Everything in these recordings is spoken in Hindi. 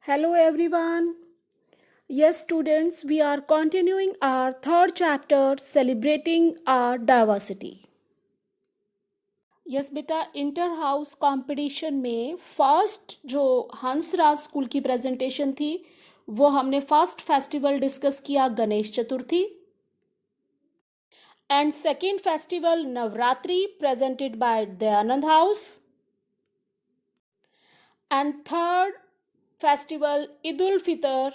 Hello everyone. Yes, students, we are continuing our third chapter celebrating our diversity. Yes बेटा, इंटर हाउस कंपटीशन में फर्स्ट जो हंसराज स्कूल की प्रेजेंटेशन थी वो हमने फर्स्ट फेस्टिवल डिस्कस किया Ganesh Chaturthi and second festival Navratri presented by Dayanand house and third festival Eid ul Fitr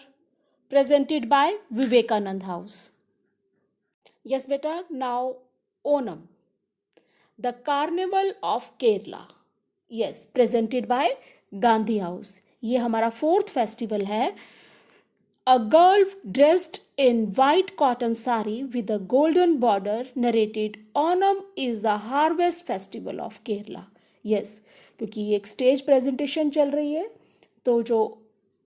presented by Vivekanand House. Yes, beta, now Onam, the Carnival of Kerala. Yes, presented by Gandhi House. ये हमारा फोर्थ फेस्टिवल है. A girl dressed in white cotton sari with a golden border narrated Onam is the harvest festival of Kerala. Yes, क्योंकि एक स्टेज प्रेजेंटेशन चल रही है तो जो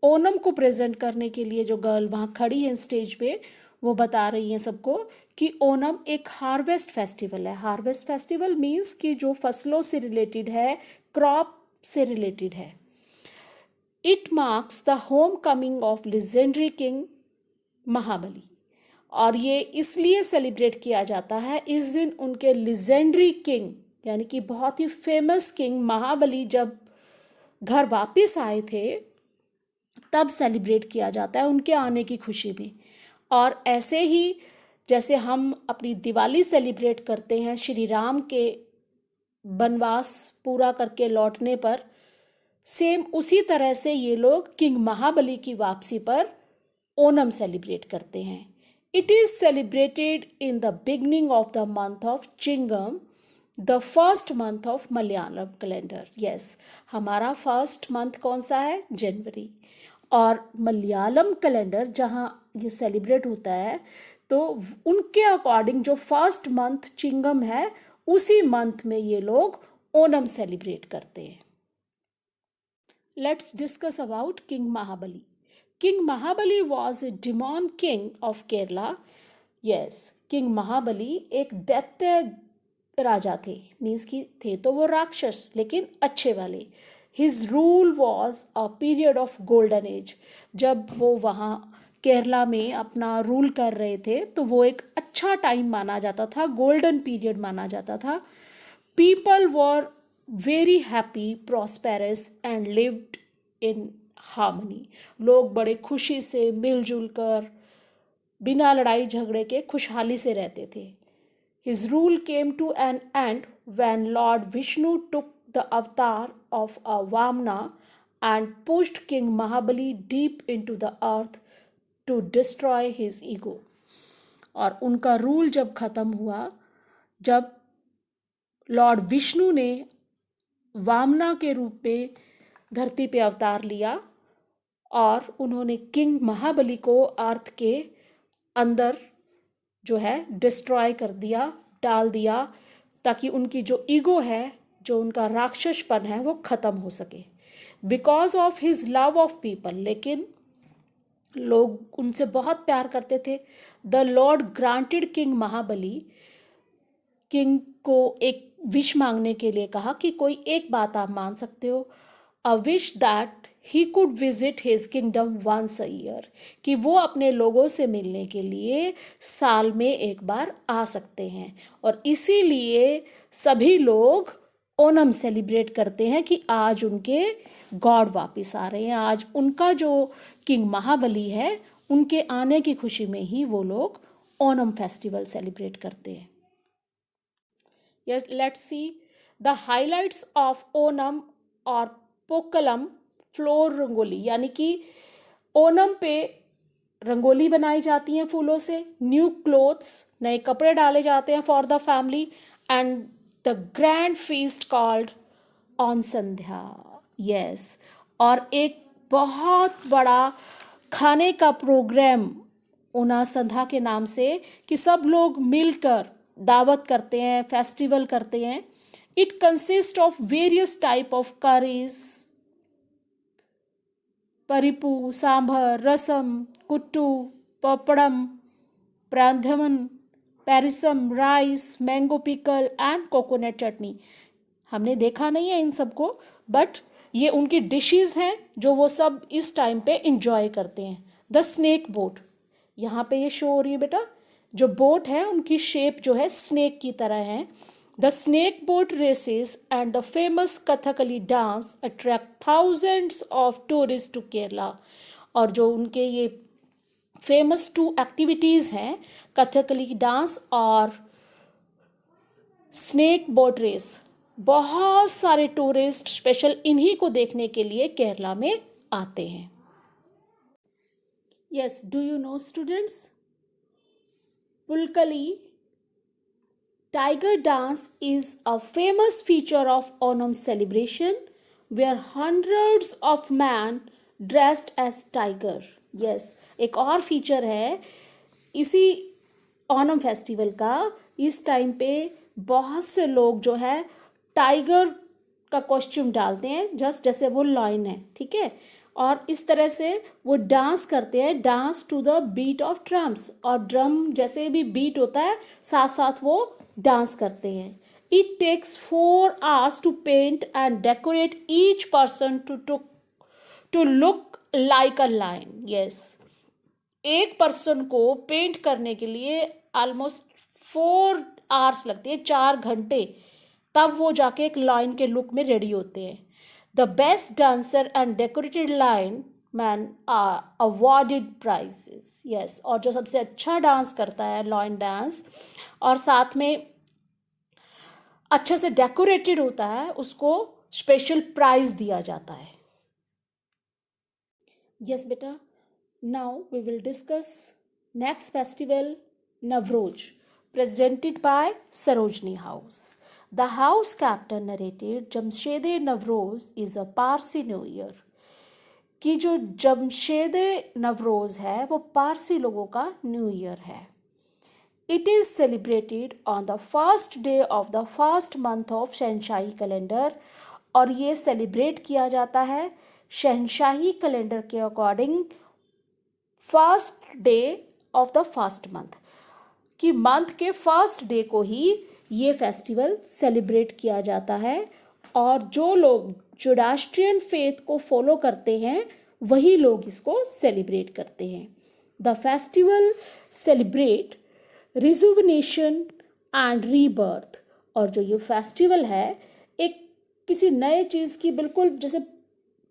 ओनम को प्रेजेंट करने के लिए जो गर्ल वहाँ खड़ी है स्टेज पे वो बता रही हैं सबको कि ओनम एक हार्वेस्ट फेस्टिवल है. हार्वेस्ट फेस्टिवल मीन्स कि जो फसलों से रिलेटेड है, क्रॉप से रिलेटेड है. It marks the homecoming of legendary king Mahabali. और ये इसलिए सेलिब्रेट किया जाता है, इस दिन उनके लेजेंडरी किंग यानी कि बहुत ही फेमस किंग महाबली जब घर वापस आए थे तब सेलिब्रेट किया जाता है उनके आने की खुशी में. और ऐसे ही जैसे हम अपनी दिवाली सेलिब्रेट करते हैं श्री राम के वनवास पूरा करके लौटने पर, सेम उसी तरह से ये लोग किंग महाबली की वापसी पर ओनम सेलिब्रेट करते हैं. It is celebrated in the beginning of the month of Chingam, the first month of Malayalam calendar. Yes, हमारा फर्स्ट मंथ कौन सा है? जनवरी. और मलयालम कैलेंडर जहाँ ये सेलिब्रेट होता है तो उनके अकॉर्डिंग जो फर्स्ट मंथ चिंगम है उसी मंथ में ये लोग ओनम सेलिब्रेट करते हैं. Let's discuss about king Mahabali. King Mahabali was a demon king of Kerala. Yes, king Mahabali एक दैत्य राजा थे, मीन्स की थे तो वो राक्षस लेकिन अच्छे वाले. His rule was a period of golden age. जब वो वहाँ केरला में अपना रूल कर रहे थे तो वो एक अच्छा टाइम माना जाता था, गोल्डन पीरियड माना जाता था. People were very happy, prosperous and lived in harmony. लोग बड़े खुशी से मिलजुल कर बिना लड़ाई झगड़े के खुशहाली से रहते थे. His rule came to an end when Lord Vishnu took the avatar of a Vamana and pushed King Mahabali deep into the earth to destroy his ego. और उनका रूल जब खत्म हुआ, जब लॉर्ड विष्णु ने वामना के रूप में धरती पे अवतार लिया और उन्होंने किंग महाबली को अर्थ के अंदर जो है डिस्ट्रॉय कर दिया, डाल दिया, ताकि उनकी जो ईगो है, जो उनका राक्षसपन है वो ख़त्म हो सके. Because of his love of people, लेकिन लोग उनसे बहुत प्यार करते थे. The Lord granted king Mahabali, king को एक विश मांगने के लिए कहा कि कोई एक बात आप मान सकते हो. A wish that he could visit his kingdom once a year, कि वो अपने लोगों से मिलने के लिए साल में एक बार आ सकते हैं. और इसीलिए सभी लोग ओनम सेलिब्रेट करते हैं कि आज उनके गॉड वापस आ रहे हैं. आज उनका जो किंग महाबली है उनके आने की खुशी में ही वो लोग ओनम फेस्टिवल सेलिब्रेट करते हैं. Let's see the highlights of Onam और पोक्कलम फ्लोर रंगोली. यानी कि ओनम पे रंगोली बनाई जाती हैं फूलों से, न्यू क्लोथ्स, नए कपड़े डाले जाते हैं for the family, and the grand feast called on Sandhya. Yes, और एक बहुत बड़ा खाने का प्रोग्राम ओना संध्या के नाम से कि सब लोग मिलकर दावत करते हैं, फेस्टिवल करते हैं. It consists of various type of curries, parippu, sambar, rasam, kootu, papadam, pradhaman, पैरिसम, rice, mango pickle and coconut chutney. हमने देखा नहीं है इन सबको, बट ये उनकी डिशेस हैं जो वो सब इस टाइम पे इंजॉय करते हैं। द स्नेक बोट, यहाँ पे ये शो हो रही है बेटा, जो बोट है उनकी शेप जो है स्नेक की तरह है। The snake boat races and the famous Kathakali dance attract thousands of tourist to Kerala. और जो उनके ये फेमस टू एक्टिविटीज़ हैं, कथकली डांस और स्नेक बोट रेस, बहुत सारे टूरिस्ट स्पेशल इन्हीं को देखने के लिए केरला में आते हैं। Yes, do you know students, Pulikali tiger dance is a famous feature of Onam celebration where hundreds of men dressed as tiger. Yes, एक और फीचर है इसी ओनम फेस्टिवल का। इस टाइम पे बहुत से लोग जो है टाइगर का कॉस्ट्यूम डालते हैं, जस्ट जैसे वो लाइन है, ठीक है, और इस तरह से वो डांस करते हैं, dance to the beat of drums, और ड्रम जैसे भी बीट होता है साथ साथ वो डांस करते हैं। It takes 4 hours to paint and decorate each person to look like a lion. Yes, एक पर्सन को पेंट करने के लिए ऑलमोस्ट 4 hours लगते हैं, 4 घंटे, तब वो जाके एक लाइन के लुक में रेडी होते हैं। The best dancer and decorated line man are awarded prizes. Yes, और जो सबसे अच्छा डांस करता है लाइन डांस और साथ में अच्छे से डेकोरेटेड होता है, उसको स्पेशल प्राइज दिया जाता है। यस बेटा, now we will discuss next festival Navroz, presented by Sarojini House. The house captain narrated Jamshede Navroz is a Parsi New Year. कि जो जमशेद नवरोज़ है वो पारसी लोगों का न्यू ईयर है। It is celebrated on the first day of the first month of Shahenshahi calendar, और ये सेलिब्रेट किया जाता है शहनशाही कैलेंडर के according first day of the first month, कि मंथ के फर्स्ट डे को ही ये फेस्टिवल सेलिब्रेट किया जाता है। और जो लोग जोरास्ट्रियन फेथ को फॉलो करते हैं वही लोग इसको सेलिब्रेट करते हैं। The festival celebrate rejuvenation and rebirth, और जो ये फेस्टिवल है एक किसी नए चीज़ की बिल्कुल जैसे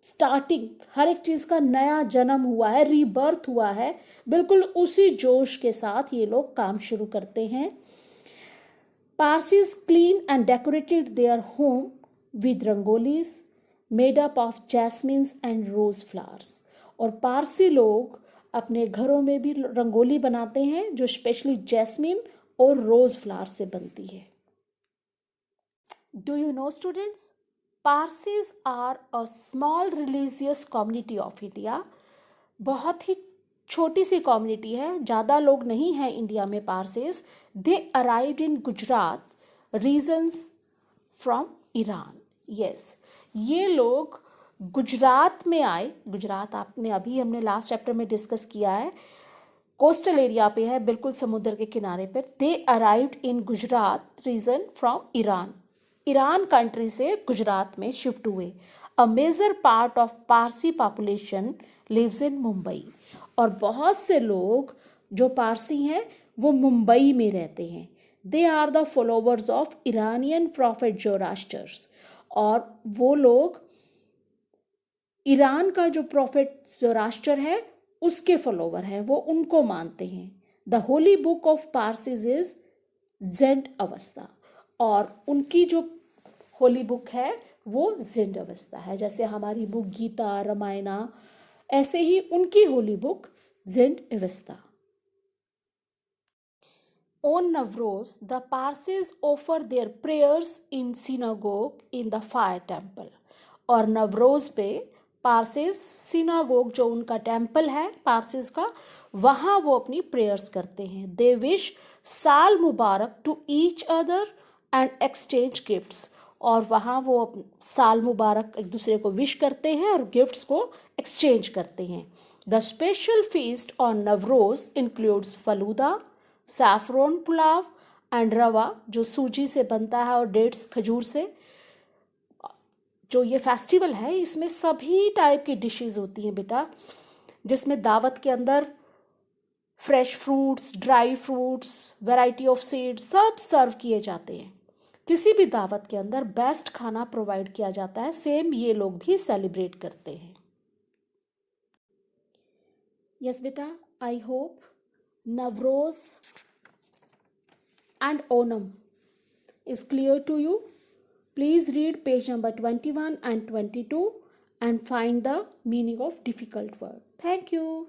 स्टार्टिंग, हर एक चीज़ का नया जन्म हुआ है, रीबर्थ हुआ है, बिल्कुल उसी जोश के साथ ये लोग काम शुरू करते हैं। Parsis clean and decorated their home with rangolis made up of jasmines and rose flowers, और पारसी लोग अपने घरों में भी रंगोली बनाते हैं जो स्पेशली जैस्मिन और रोज फ्लावर से बनती है। Do you know students, Parsis are a small religious community of India. बहुत ही छोटी सी कम्युनिटी है, ज़्यादा लोग नहीं हैं इंडिया में Parsis. They arrived in Gujarat regions from Iran. Yes, ये लोग गुजरात में आए। गुजरात आपने अभी हमने लास्ट चैप्टर में डिस्कस किया है, कोस्टल एरिया पे है, बिल्कुल समुद्र के किनारे पर। They arrived in Gujarat region from Iran, Iran country से गुजरात में शिफ्ट हुए। A major part of Parsi population lives in Mumbai, और बहुत से लोग जो पारसी हैं वो मुंबई में रहते हैं। They are the followers of Iranian prophet Zoroasters, और वो लोग ईरान का जो प्रॉफिट जोरास्टर है उसके फॉलोवर हैं, वो उनको मानते हैं। The Holi book of Parsis is gen अवस्था, और उनकी जो होली बुक है वो जेंड अवस्था है। जैसे हमारी बुक गीता रामायणा, ऐसे ही उनकी होली बुक जेंड अवस्था। On Navroz, the Parsis offer their prayers in synagogue in the fire temple, और नवरोज पे पारसीज सिनागोग जो उनका टेम्पल है पारसीज का, वहाँ वो अपनी प्रेयर्स करते हैं। दे विश साल मुबारक to each other and exchange gifts, और वहाँ वो साल मुबारक एक दूसरे को विश करते हैं और गिफ्ट्स को एक्सचेंज करते हैं। The special feast on Navroz includes falooda, saffron pulao and रवा जो सूजी से बनता है और डेट्स खजूर से, जो ये फेस्टिवल है इसमें सभी टाइप की डिशेस होती हैं बेटा, जिसमें दावत के अंदर fresh fruits, dry fruits, variety of seeds सब सर्व किए जाते हैं। किसी भी दावत के अंदर बेस्ट खाना प्रोवाइड किया जाता है। सेम ये लोग भी सेलिब्रेट करते हैं। यस बेटा, I hope Navroz and Onam is clear to you. Please read page number 21 and 22 and find the meaning of difficult word. Thank you.